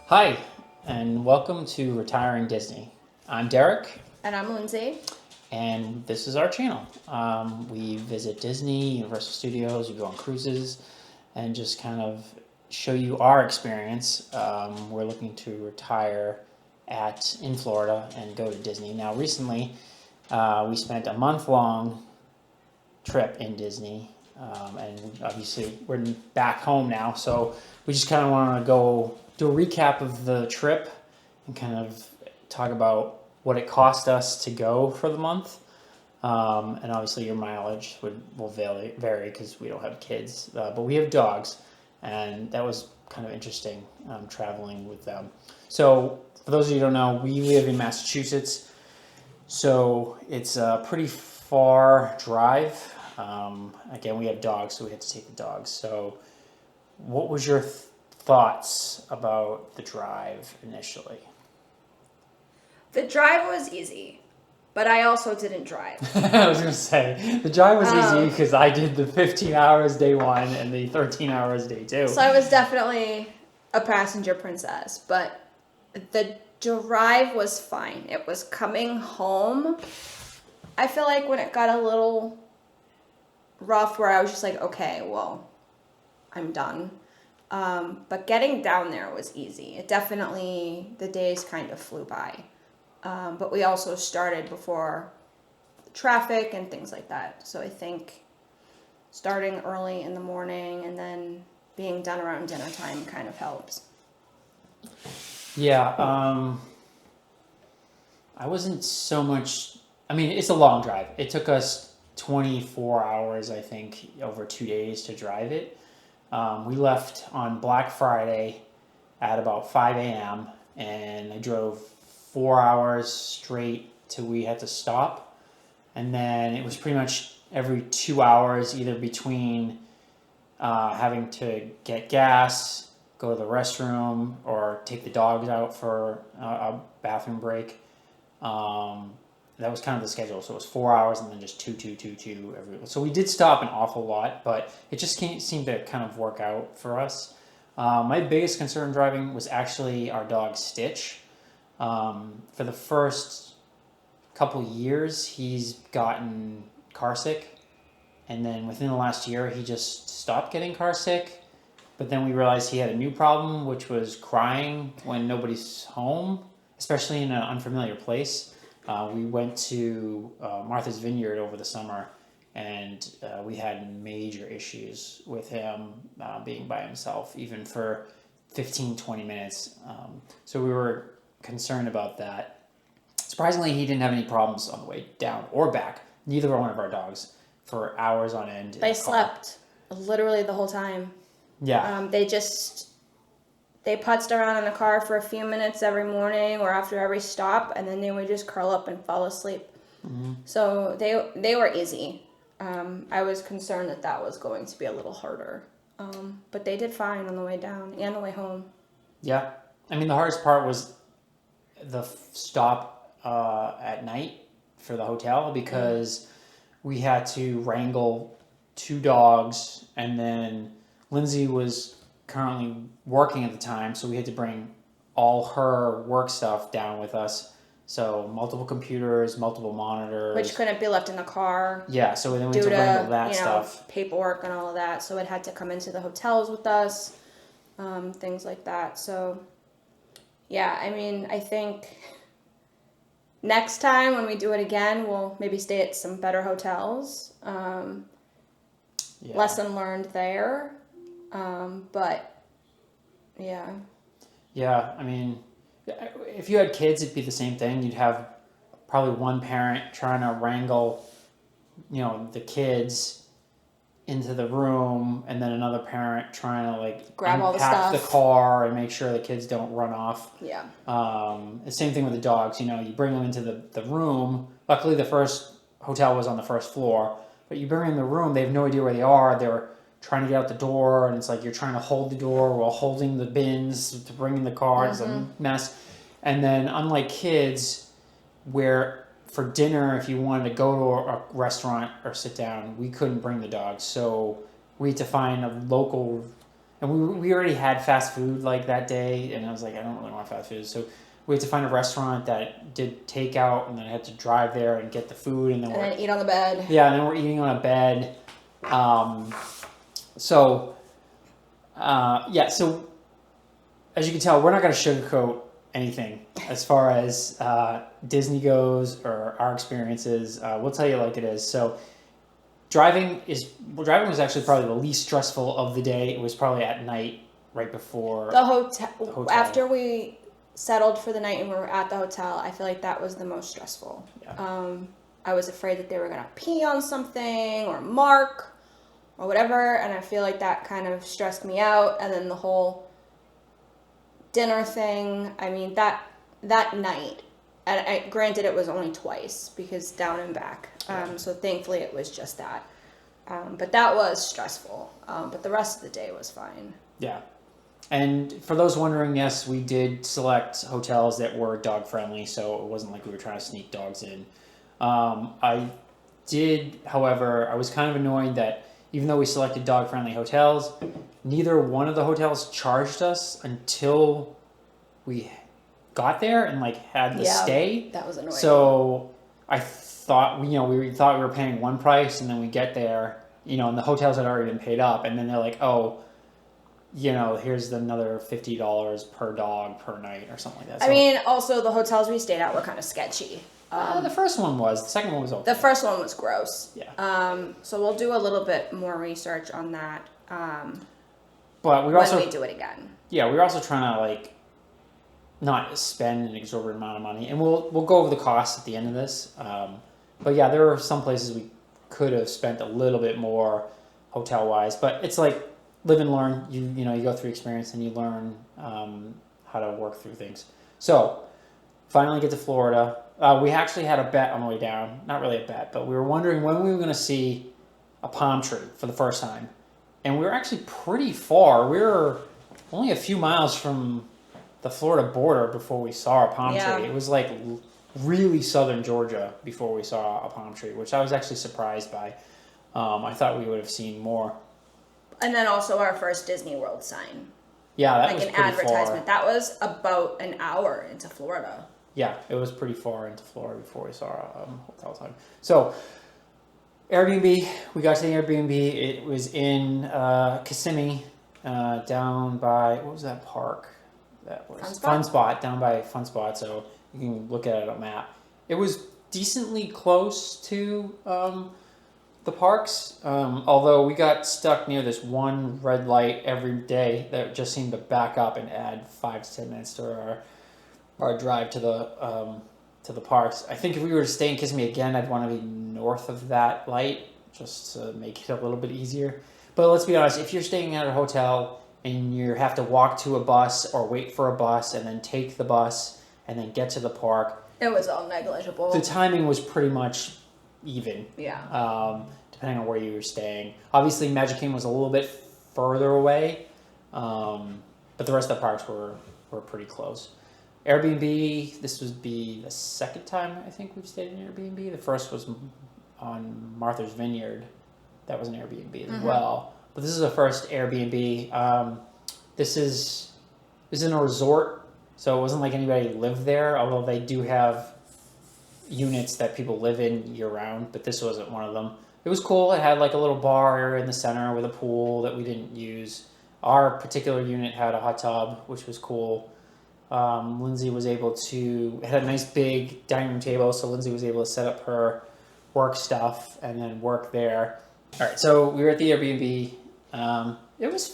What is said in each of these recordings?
Hi, and welcome to Retiring Disney. I'm Derek, And I'm Lindsay. and this is our channel. We visit Disney, Universal Studios, we go on cruises, and just kind of show you our experience. We're looking to retire in Florida and go to Disney. Now, recently, we spent a month-long trip in Disney, and obviously we're back home now, so we just kind of want to go do a recap of the trip and kind of talk about what it cost us to go for the month. And obviously your mileage will vary because we don't have kids, but we have dogs, and that was kind of interesting traveling with them. So for those of you who don't know, we live in Massachusetts, so it's a pretty far drive. Again, we have dogs, so we had to take the dogs. So what was your thoughts about the drive initially? The drive was easy, but I also didn't drive. I was going to say, the drive was easy because I did the 15 hours day one and the 13 hours day two. So I was definitely a passenger princess, but the drive was fine. It was coming home. I feel like when it got a little rough where I was just like, okay, well, I'm done. But getting down there was easy. The days kind of flew by. But we also started before traffic and things like that. So I think starting early in the morning and then being done around dinner time kind of helps. Yeah, I wasn't so much. I mean, it's a long drive. It took us 24 hours, I think, over 2 days to drive it. We left on Black Friday at about 5 a.m. and I drove 4 hours straight till we had to stop. And then it was pretty much every 2 hours, either between having to get gas, go to the restroom, or take the dogs out for a bathroom break. That was kind of the schedule. So it was 4 hours and then just two every. So we did stop an awful lot, but it just seemed to kind of work out for us. My biggest concern driving was actually our dog Stitch. For the first couple years, he's gotten car sick, and then within the last year, he just stopped getting car sick. But then we realized he had a new problem, which was crying when nobody's home, especially in an unfamiliar place. We went to Martha's Vineyard over the summer, and we had major issues with him being by himself, even for 15, 20 minutes. So we were concerned about that. Surprisingly, he didn't have any problems on the way down or back. Neither one of our dogs for hours on end. They slept literally the whole time. Yeah. They putzed around in the car for a few minutes every morning or after every stop, and then they would just curl up and fall asleep. Mm-hmm. So they were easy. I was concerned that was going to be a little harder. But they did fine on the way down and the way home. Yeah. I mean, the hardest part was the stop at night for the hotel because we had to wrangle two dogs, and then Lindsay was currently working at the time, so we had to bring all her work stuff down with us. So multiple computers, multiple monitors, which couldn't be left in the car. Yeah, so then we had to wrangle that stuff. Paperwork and all of that. So it had to come into the hotels with us, things like that. So yeah, I mean, I think next time when we do it again, we'll maybe stay at some better hotels. Lesson learned there. But yeah. Yeah, I mean, if you had kids, it'd be the same thing. You'd have probably one parent trying to wrangle, the kids into the room, and then another parent trying to grab all the unpack stuff, the car and make sure the kids don't run off. Yeah. The same thing with the dogs. You bring them into the room. Luckily, the first hotel was on the first floor, but you bring them in the room, they have no idea where they are. They're trying to get out the door, and it's like you're trying to hold the door while holding the bins to bring in the car. It's a mess. And then unlike kids, where for dinner, if you wanted to go to a restaurant or sit down, we couldn't bring the dogs. So we had to find a local and we already had fast food like that day, and I was like, I don't really want fast food, so we had to find a restaurant that did takeout, and then I had to drive there and get the food, and then eat on the bed. Yeah, and then we're eating on a bed. So as you can tell, we're not going to sugarcoat anything as far as Disney goes or our experiences. We'll tell you like it is. So driving was actually probably the least stressful of the day. It was probably at night, right before the hotel. After we settled for the night and we were at the hotel, I feel like that was the most stressful. Yeah. I was afraid that they were going to pee on something or mark or whatever, and I feel like that kind of stressed me out. And then the whole dinner thing, I mean, that night, and granted it was only twice because down and back, so thankfully it was just that. But that was stressful, but the rest of the day was fine. Yeah. And for those wondering, yes, we did select hotels that were dog friendly, so it wasn't like we were trying to sneak dogs in. I did, however, I was kind of annoyed that even though we selected dog friendly hotels, neither one of the hotels charged us until we got there and like had the stay. That was annoying. So I thought, we thought we were paying one price, and then we get there, and the hotels had already been paid up, and then they're like, oh, here's another $50 per dog per night or something like that. So, I mean, also the hotels we stayed at were kind of sketchy. The first one was. The second one was okay. The first one was gross. Yeah. So we'll do a little bit more research on that. But we when we do it again. Yeah, we were also trying to like not spend an exorbitant amount of money, and we'll go over the costs at the end of this. But yeah, there are some places we could have spent a little bit more hotel wise, but it's like live and learn. You go through experience and you learn how to work through things. So finally get to Florida. We actually had a bet on the way down. Not really a bet, but we were wondering when we were going to see a palm tree for the first time. And we were actually pretty far. We were only a few miles from the Florida border before we saw a palm tree. It was like really southern Georgia before we saw a palm tree, which I was actually surprised by. I thought we would have seen more. And then also our first Disney World sign. Yeah, that was like an pretty advertisement. far. That was about an hour into Florida. Yeah, it was pretty far into Florida before we saw hotel time. So, Airbnb, we got to the Airbnb. It was in Kissimmee, down by, what was that park? That was Fun Spot, down by Fun Spot. So you can look at it on a map. It was decently close to the parks, although we got stuck near this one red light every day that just seemed to back up and add 5 to 10 minutes to our drive to the parks. I think if we were to stay in Kissimmee again, I'd want to be north of that light just to make it a little bit easier. But let's be honest, if you're staying at a hotel and you have to walk to a bus or wait for a bus and then take the bus and then get to the park, it was all negligible. The timing was pretty much even. Yeah. Depending on where you were staying. Obviously, Magic Kingdom was a little bit further away, but the rest of the parks were pretty close. Airbnb, this would be the second time I think we've stayed in Airbnb. The first was on Martha's Vineyard. That was an Airbnb as well. But this is the first Airbnb. This is in a resort, so it wasn't like anybody lived there, although they do have units that people live in year-round, but this wasn't one of them. It was cool. It had like a little bar area in the center with a pool that we didn't use. Our particular unit had a hot tub, which was cool. Lindsay was able to, it had a nice big dining room table, so Lindsay was able to set up her work stuff and then work there. All right, so we were at the Airbnb. It was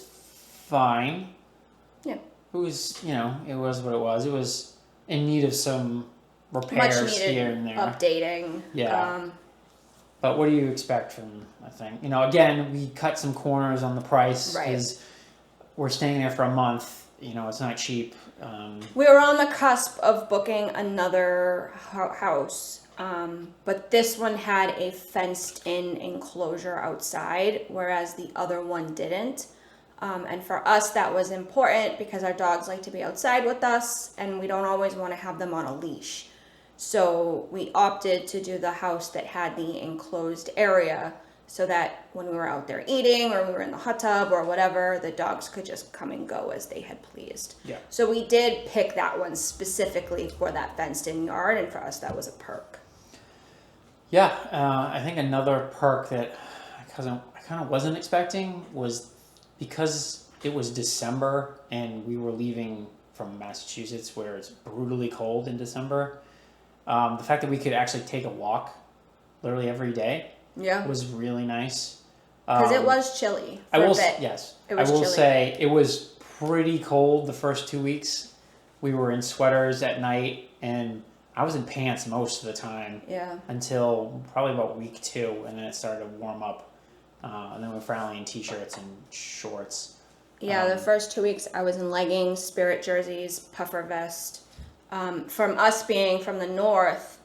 fine. Yeah. It was, it was what it was. It was in need of some repairs here and there. Updating. Yeah. But what do you expect from a thing? Again, we cut some corners on the price because we're staying there for a month. It's not cheap. We were on the cusp of booking another house, but this one had a fenced-in enclosure outside, whereas the other one didn't. And for us, that was important because our dogs like to be outside with us, and we don't always want to have them on a leash. So we opted to do the house that had the enclosed area so that when we were out there eating or we were in the hot tub or whatever, the dogs could just come and go as they had pleased. Yeah. So we did pick that one specifically for that fenced-in yard, and for us that was a perk. Yeah, I think another perk that I kind of wasn't expecting was because it was December and we were leaving from Massachusetts where it's brutally cold in December. The fact that we could actually take a walk literally every day was really nice. Because it was chilly for I will a bit. Yes, It was I will chilly. say it was pretty cold the first 2 weeks. We were in sweaters at night, and I was in pants most of the time. Yeah. Until probably about week 2, and then it started to warm up. And then we were finally in t-shirts and shorts. Yeah, the first 2 weeks I was in leggings, Spirit jerseys, puffer vest. From us being from the north,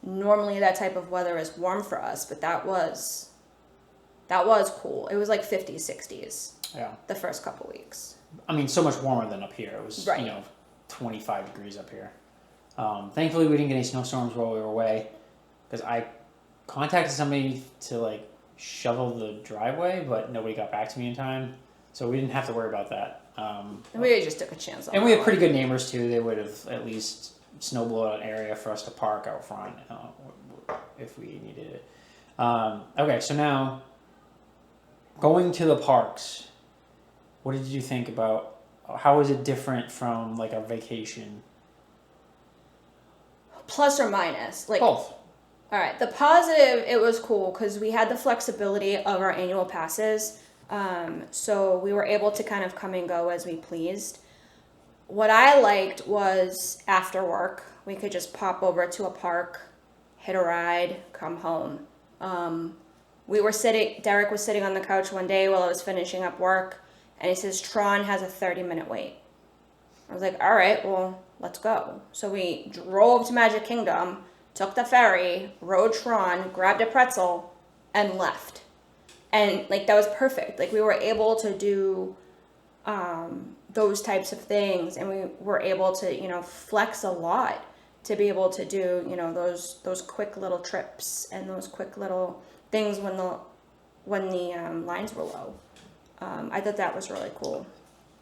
normally that type of weather is warm for us, but that was cool. It was like 50s, 60s. Yeah. The first couple weeks. I mean, so much warmer than up here. It was, 25 degrees up here. Thankfully, we didn't get any snowstorms while we were away, because I contacted somebody to shovel the driveway, but nobody got back to me in time, so we didn't have to worry about that. And we just took a chance on And that we have one. pretty good neighbors too. They would have at least snow blowout area for us to park out front if we needed it. Okay, so now going to the parks. What did you think about? How is it different from a vacation? Plus or minus, Both. All right, the positive, it was cool because we had the flexibility of our annual passes. So we were able to kind of come and go as we pleased. What I liked was after work, we could just pop over to a park, hit a ride, come home. Derek was sitting on the couch one day while I was finishing up work, and he says, Tron has a 30-minute wait. I was like, all right, well, let's go. So we drove to Magic Kingdom, took the ferry, rode Tron, grabbed a pretzel, and left. And that was perfect. We were able to do those types of things, and we were able to flex a lot to be able to do those quick little trips and those quick little things when the lines were low. I thought that was really cool.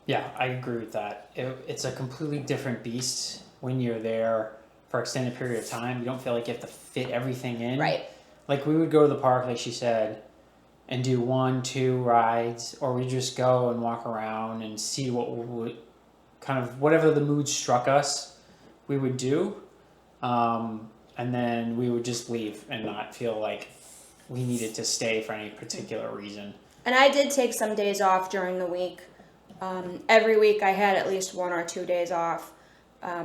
Yeah, I agree with that. It's a completely different beast when you're there for an extended period of time. You don't feel like you have to fit everything in. Right. We would go to the park, like she said, and do 1-2 rides, or we just go and walk around and see what would kind of whatever the mood struck us, we would do, and then we would just leave and not feel like we needed to stay for any particular reason. And I did take some days off during the week. Every week I had at least 1 or 2 days off,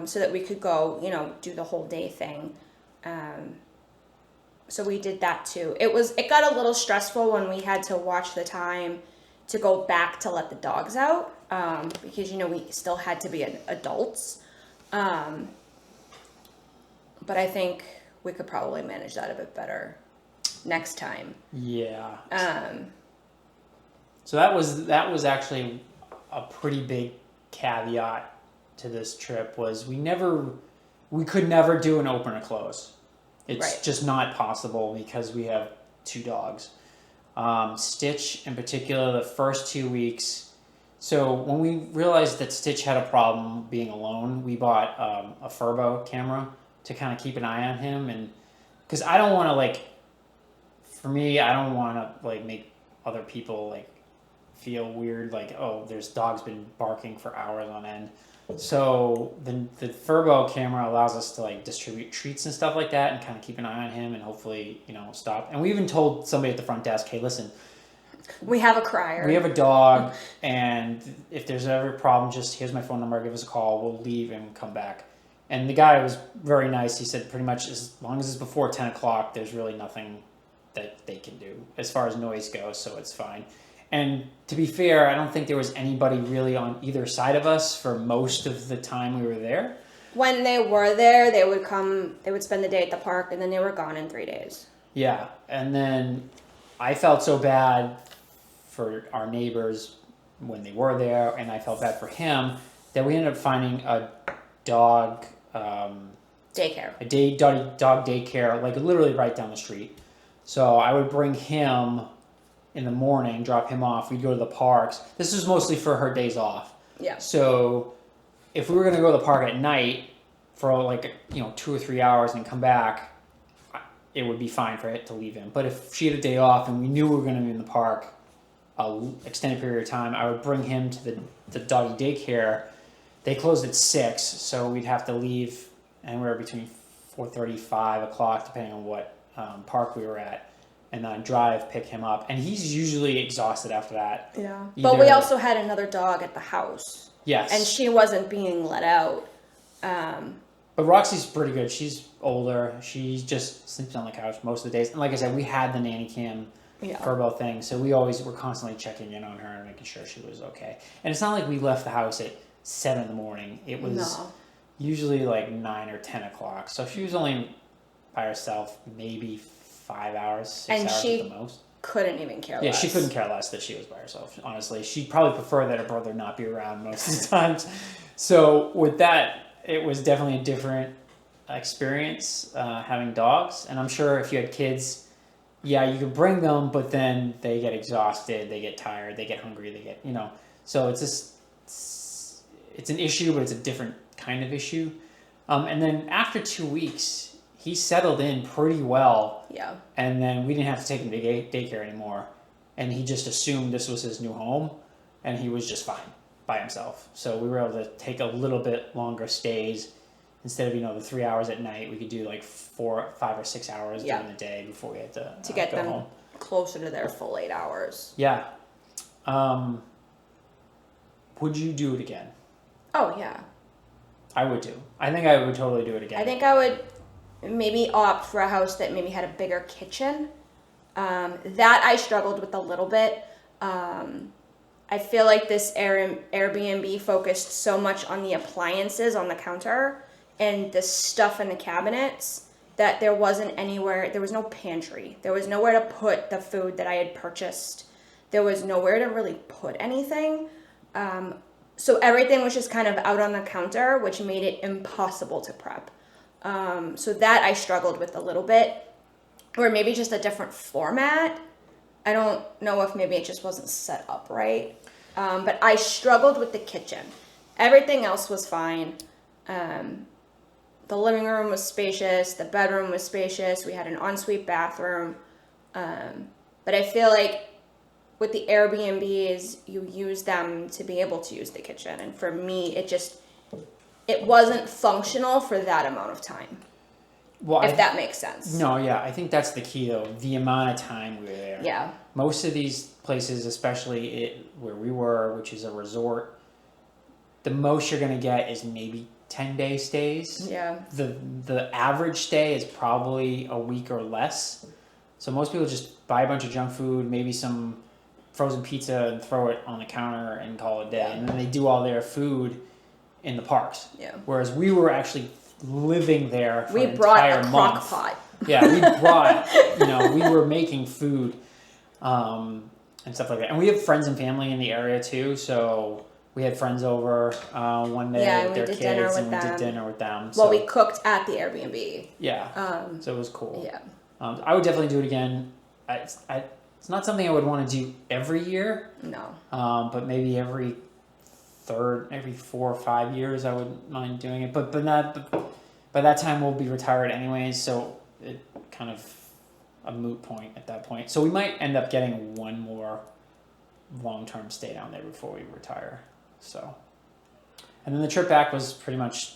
so that we could go, do the whole day thing. So we did that too. It got a little stressful when we had to watch the time to go back to let the dogs out, because we still had to be adults. But I think we could probably manage that a bit better next time. Yeah. So that was actually a pretty big caveat to this trip, was we could never do an open or close. It's just not possible because we have 2 dogs. Stitch in particular, the first 2 weeks. So when we realized that Stitch had a problem being alone, we bought a Furbo camera to kind of keep an eye on him, and because I don't want to for me, I don't want to make other people feel weird, oh, there's dogs been barking for hours on end. So the Furbo camera allows us to distribute treats and stuff like that, and kind of keep an eye on him, and hopefully stop. And we even told somebody at the front desk, hey, listen, we have a crier. We have a dog, and if there's ever a problem, just here's my phone number, give us a call, we'll leave and come back. And the guy was very nice. He said pretty much as long as it's before 10 o'clock, there's really nothing that they can do as far as noise goes, so it's fine. And to be fair, I don't think there was anybody really on either side of us for most of the time we were there. When they were there, they would spend the day at the park, and then they were gone in 3 days. Yeah, and then I felt so bad for our neighbors when they were there, and I felt bad for him, that we ended up finding a dog daycare. Dog daycare, literally right down the street. So I would bring him in the morning, drop him off. We'd go to the parks. This was mostly for her days off. Yeah. So if we were going to go to the park at night for like 2 or 3 hours and come back, it would be fine for it to leave him. But if she had a day off and we knew we were going to be in the park a extended period of time, I would bring him to the doggy daycare. They closed at 6, so we'd have to leave anywhere between 4:30, 5 o'clock, depending on what park we were at, and then drive, pick him up. And he's usually exhausted after that. Yeah. But we also had another dog at the house. Yes. And she wasn't being let out. But Roxy's pretty good. She's older. She just sleeps on the couch most of the days. And like I said, we had the nanny cam for both things, so we always were constantly checking in on her and making sure she was okay. And it's not like we left the house at 7 in the morning. It was usually like 9 or 10 o'clock. So she was only by herself maybe 5 hours, 6 hours at the most. Couldn't even care less. Yeah, she couldn't care less that she was by herself, honestly. She'd probably prefer that her brother not be around most of the times. So with that, it was definitely a different experience having dogs. And I'm sure if you had kids, yeah, you could bring them, but then they get exhausted, they get tired, they get hungry, they get, So it's just, it's an issue, but it's a different kind of issue. And then after 2 weeks, he settled in pretty well. Yeah. And then we didn't have to take him to daycare anymore. And he just assumed this was his new home, and he was just fine by himself. So we were able to take a little bit longer stays. Instead of, the 3 hours at night, we could do like 4, 5 or 6 hours during the day before we had to get go them home. Closer to their full 8 hours. Yeah. Would you do it again? Oh, yeah. I would too. I think I would totally do it again. I think I would maybe opt for a house that maybe had a bigger kitchen. That I struggled with a little bit. I feel like this Airbnb focused so much on the appliances on the counter and the stuff in the cabinets that there was no pantry. There was nowhere to put the food that I had purchased. There was nowhere to really put anything. So everything was just kind of out on the counter, which made it impossible to prep. So that I struggled with a little bit. Or maybe just a different format. I don't know if maybe it just wasn't set up right. But I struggled with the kitchen. Everything else was fine. The living room was spacious. The bedroom was spacious. We had an ensuite bathroom. But I feel like with the Airbnbs, you use them to be able to use the kitchen. And for me, it wasn't functional for that amount of time. Well, if that makes sense. No, yeah. I think that's the key, though. The amount of time we were there. Yeah. Most of these places, especially where we were, which is a resort, the most you're going to get is maybe 10-day stays. Yeah. The average stay is probably a week or less. So most people just buy a bunch of junk food, maybe some frozen pizza, and throw it on the counter and call it a day. Yeah. And then they do all their food in the parks. Yeah. Whereas we were actually living there for an entire month. We brought a crock pot. Yeah, we brought, we were making food and stuff like that. And we have friends and family in the area too, so we had friends over one day with their kids, and we did dinner with them. Well, we cooked at the Airbnb. Yeah, so it was cool. Yeah. I would definitely do it again. It's not something I would want to do every year. No. But maybe every 4 or 5 years I wouldn't mind doing it. But by that time we'll be retired anyways, so it kind of a moot point at that point. So we might end up getting one more long-term stay down there before we retire. So, and then the trip back was pretty much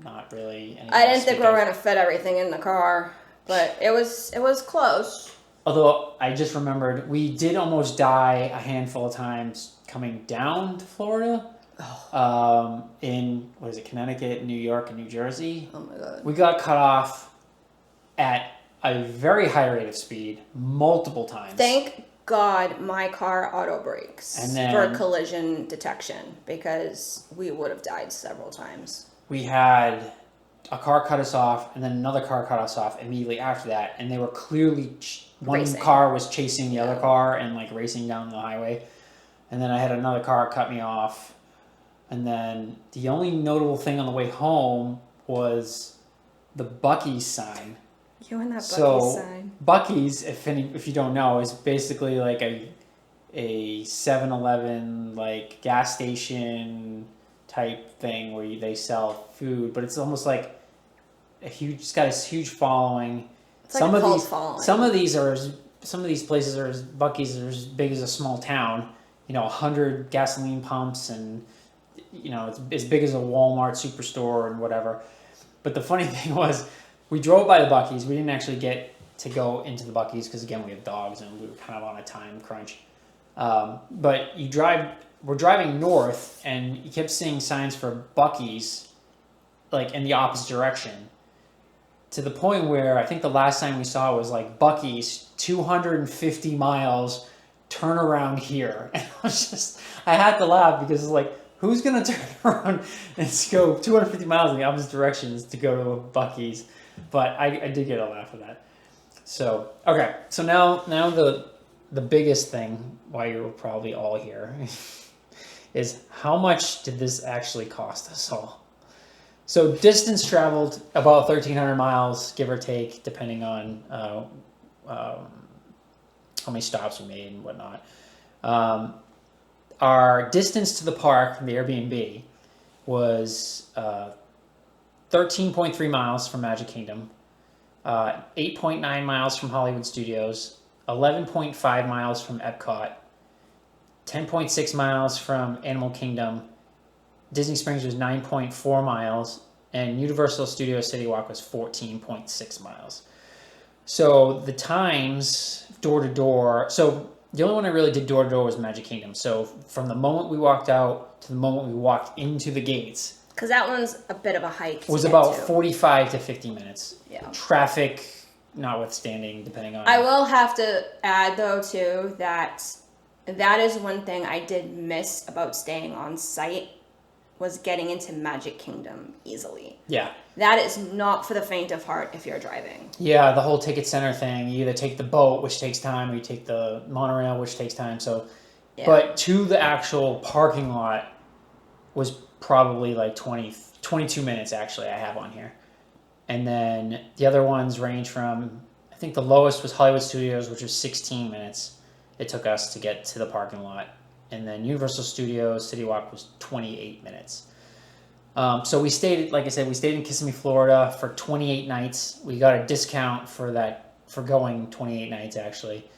not really anything. I didn't think we were going to fit everything in the car, but it was close. Although I just remembered, we did almost die a handful of times coming down to Florida. In Connecticut, New York, and New Jersey. Oh my God. We got cut off at a very high rate of speed multiple times. Thank God my car auto brakes for collision detection, because we would have died several times. We had a car cut us off, and then another car cut us off immediately after that, and they were clearly one racing. Car was chasing the other car and racing down the highway, and then I had another car cut me off, and then the only notable thing on the way home was the Buc-ee's sign. You and that Buc-ee's So sign. Buc-ee's, if you don't know, is basically like a 7-Eleven like gas station type thing where they sell food, but it's almost like it's got a huge following. It's like a cult following. Some of these places are Buc-ee's are as big as a small town. 100 gasoline pumps, and it's as big as a Walmart superstore and whatever. But the funny thing was, we drove by the Buc-ee's. We didn't actually get to go into the Buc-ee's because again we have dogs and we were kind of on a time crunch. But we're driving north, and you kept seeing signs for Buc-ee's, like in the opposite direction. To the point where I think the last time we saw was like Buc-ee's 250 miles, turn around here. And I had to laugh because it's like, who's going to turn around and go 250 miles in the opposite directions to go to a Buc-ee's? But I did get a laugh at that. So, okay. So now the biggest thing, why you're probably all here, is how much did this actually cost us all? So distance traveled about 1,300 miles, give or take, depending on how many stops we made and whatnot. Our distance to the park from the Airbnb was 13.3 miles from Magic Kingdom, 8.9 miles from Hollywood Studios, 11.5 miles from Epcot, 10.6 miles from Animal Kingdom. Disney Springs was 9.4 miles, and Universal Studios City Walk was 14.6 miles. So the times door to door. So the only one I really did door to door was Magic Kingdom. So from the moment we walked out to the moment we walked into the gates, because that one's a bit of a hike. Was about 45 to 50 minutes. Yeah. Traffic notwithstanding, depending on. I will have to add though too that is one thing I did miss about staying on site, was getting into Magic Kingdom easily. Yeah. That is not for the faint of heart if you're driving. Yeah, the whole ticket center thing. You either take the boat, which takes time, or you take the monorail, which takes time. So, yeah. But to the actual parking lot was probably like 22 minutes actually I have on here. And then the other ones range from, I think the lowest was Hollywood Studios, which was 16 minutes it took us to get to the parking lot. And then Universal Studios City Walk was 28 minutes. So we stayed, like I said, we stayed in Kissimmee, Florida for 28 nights. We got a discount for going 28 nights actually.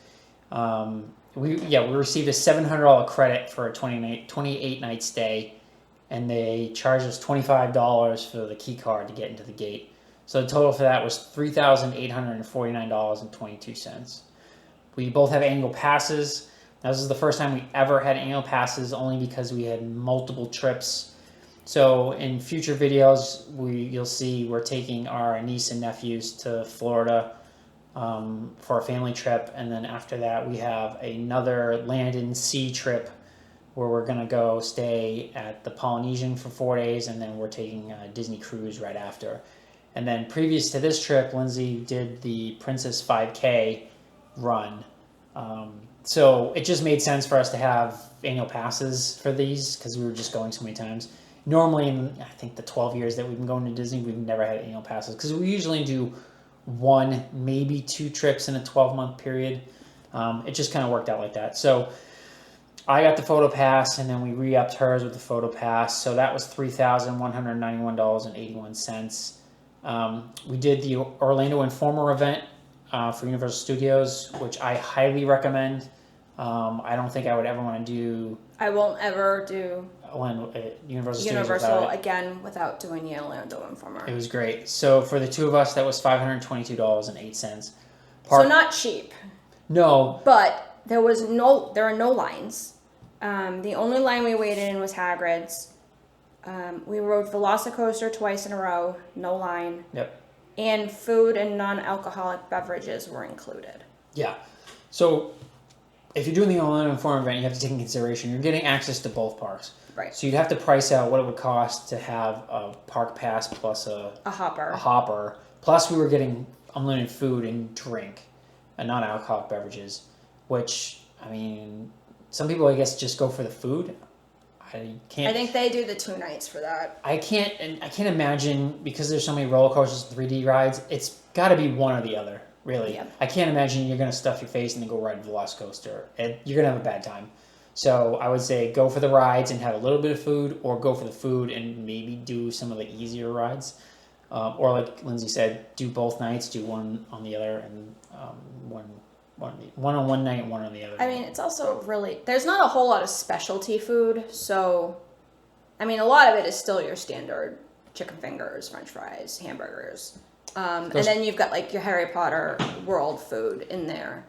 We received a $700 credit for a 28 night stay, and they charged us $25 for the key card to get into the gate. So the total for that was $3,849.22. We both have annual passes. Now, this is the first time we ever had annual passes, only because we had multiple trips. So in future videos, you'll see we're taking our niece and nephews to Florida for a family trip, and then after that we have another land and sea trip where we're going to go stay at the Polynesian for 4 days, and then we're taking a Disney cruise right after. And then previous to this trip, Lindsay did the Princess 5K run. So it just made sense for us to have annual passes for these because we were just going so many times. Normally, in I think the 12 years that we've been going to Disney, we've never had annual passes because we usually do 1, maybe 2 trips in a 12-month period. It just kind of worked out like that. So I got the photo pass, and then we re-upped hers with the photo pass. So that was $3,191.81. We did the Orlando Informer event for Universal Studios, which I highly recommend. I don't think I would ever want to do. I won't ever do Universal again without doing the Orlando Informer. It was great. So for the two of us, that was $522.08. So not cheap. No. But there are no lines. The only line we waited in was Hagrid's. We rode Velocicoaster twice in a row, no line. Yep. And food and non-alcoholic beverages were included. Yeah. So if you're doing the Orlando Informer event, you have to take into consideration you're getting access to both parks. Right. So you'd have to price out what it would cost to have a park pass plus a hopper. Plus we were getting unlimited food and drink and non-alcoholic beverages, which, I mean, some people, I guess, just go for the food. I can't. I think they do the 2 nights for that. I can't imagine, because there's so many roller coasters and 3D rides. It's got to be one or the other, really. Yeah. I can't imagine you're gonna stuff your face and then go ride the Velocicoaster. You're gonna have a bad time. So I would say go for the rides and have a little bit of food, or go for the food and maybe do some of the easier rides, or like Lindsay said, do both nights, do one on the other, and one on one night and one on the other. I mean, it's also really, there's not a whole lot of specialty food, so, I mean, a lot of it is still your standard chicken fingers, french fries, hamburgers. And then you've got, like, your Harry Potter world food in there.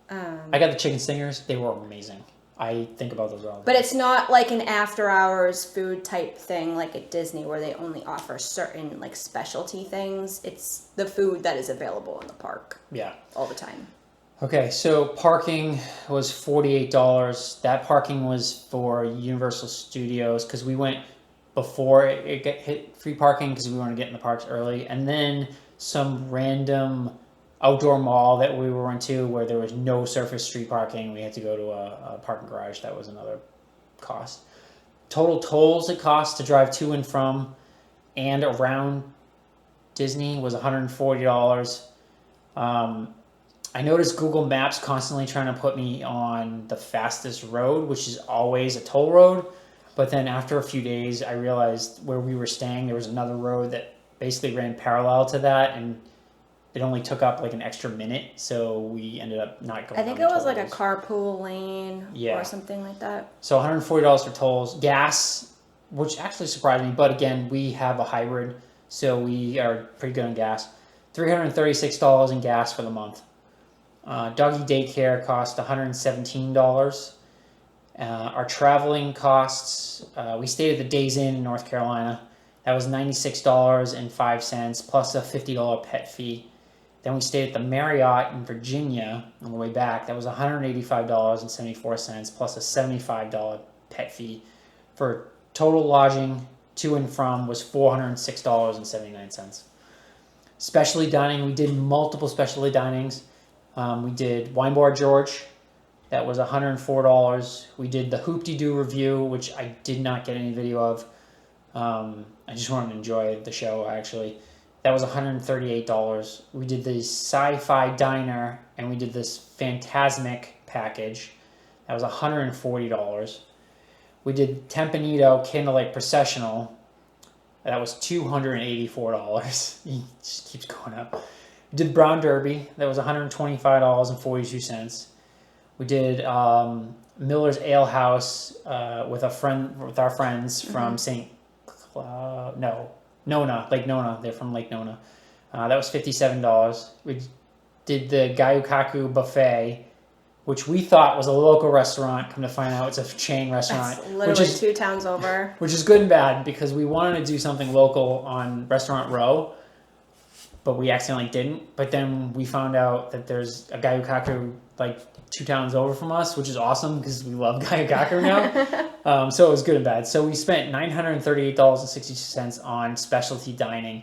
I got the chicken singers. They were amazing. I think about those all the time. But it's not like an after-hours food type thing like at Disney where they only offer certain, like, specialty things. It's the food that is available in the park. Yeah. All the time. Okay, so parking was $48. That parking was for Universal Studios, because we went before it hit free parking, because we wanted to get in the parks early. And then some random outdoor mall that we were into where there was no surface street parking. We had to go to a parking garage. That was another cost. Total tolls it cost to drive to and from and around Disney was $140. I noticed Google Maps constantly trying to put me on the fastest road, which is always a toll road. But then after a few days, I realized where we were staying, there was another road that basically ran parallel to that, and it only took up like an extra minute. So we ended up not going. I think it was like a carpool lane or something like that. So $140 for tolls. Gas, which actually surprised me. But again, we have a hybrid, so we are pretty good on gas. $336 in gas for the month. Doggy daycare cost $117. Our traveling costs, we stayed at the Days Inn in North Carolina. That was $96.05 plus a $50 pet fee. Then we stayed at the Marriott in Virginia on the way back. That was $185.74 plus a $75 pet fee. For total lodging to and from was $406.79. Specialty dining, we did multiple specialty dinings. We did Wine Bar George. That was $104. We did the Hoop-de-Doo review, which I did not get any video of. I just wanted to enjoy the show, actually. That was $138. We did the Sci-Fi Diner, and we did this Phantasmic package. That was $140. We did Tempranillo Candlelight Processional. That was $284. It just keeps going up. We did Brown Derby. That was $125.42. We did Miller's Ale House with our friends from Nona, Lake Nona. They're from Lake Nona. That was $57. We did the Gayukaku Buffet, which we thought was a local restaurant. Come to find out, it's a chain restaurant. That's literally 2 towns over. Which is good and bad, because we wanted to do something local on Restaurant Row, but we accidentally didn't. But then we found out that there's a Gayukaku like 2 towns over from us, which is awesome because we love Gayukaku now. So it was good and bad. So we spent $938.62 on specialty dining.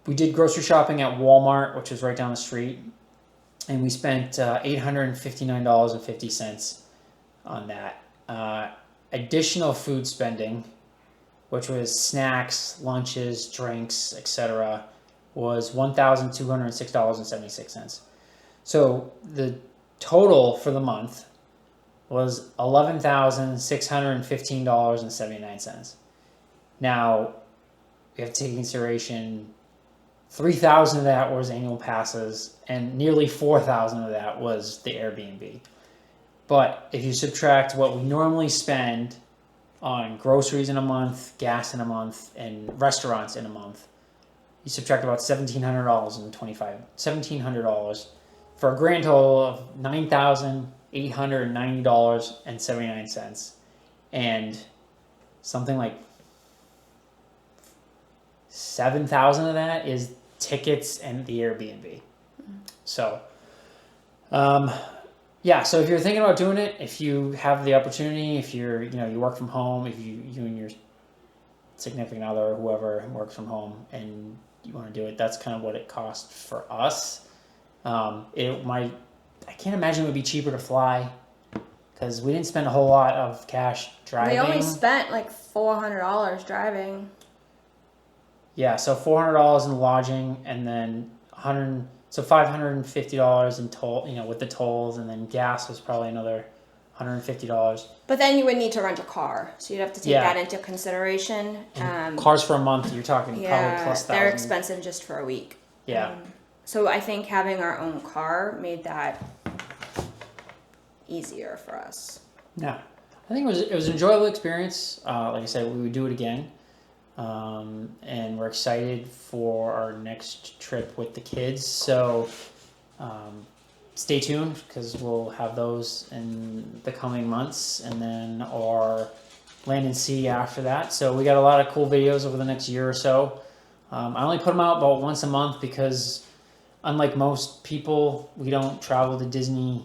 We did grocery shopping at Walmart, which was right down the street, and we spent $859.50 on that. Additional food spending, which was snacks, lunches, drinks, etc., was $1,206.76. So the total for the month was $11,615.79. Now, we have to take into consideration $3,000 of that was annual passes, and nearly $4,000 of that was the Airbnb. But if you subtract what we normally spend on groceries in a month, gas in a month, and restaurants in a month, you subtract about $1,700 for a grand total of $9,890.79, and something like $7,000 of that is tickets and the Airbnb. So, yeah. So if you're thinking about doing it, if you have the opportunity, if you're, you work from home, if you and your significant other or whoever works from home and you want to do it, that's kind of what it costs for us. I can't imagine it would be cheaper to fly because we didn't spend a whole lot of cash driving. We only spent like $400 driving. Yeah, so $400 in lodging, and then $550 in toll, with the tolls, and then gas was probably another $150. But then you would need to rent a car, so you'd have to take that into consideration. Cars for a month, you're talking probably plus $1,000. They're expensive just for a week. Yeah. So I think having our own car made that easier for us. Yeah, I think it was an enjoyable experience. Like I said, we would do it again. And we're excited for our next trip with the kids. So stay tuned, because we'll have those in the coming months, and then our land and sea after that. So we got a lot of cool videos over the next year or so. I only put them out about once a month because, unlike most people, we don't travel to Disney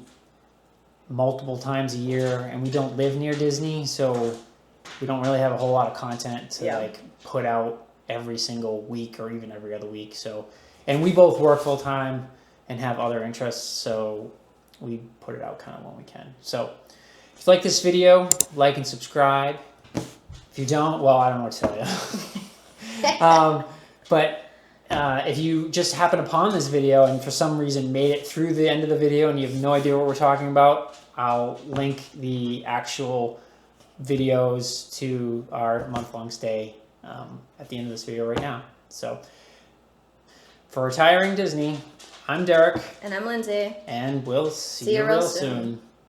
multiple times a year, and we don't live near Disney, so we don't really have a whole lot of content to put out every single week or even every other week. So, and we both work full time and have other interests, so we put it out kind of when we can. So if you like this video, like and subscribe. If you don't, well, I don't know what to tell you. But if you just happen upon this video and for some reason made it through the end of the video and you have no idea what we're talking about, I'll link the actual videos to our month-long stay at the end of this video right now. So for Retiring Disney, I'm Derek. And I'm Lindsay. And we'll see you real soon.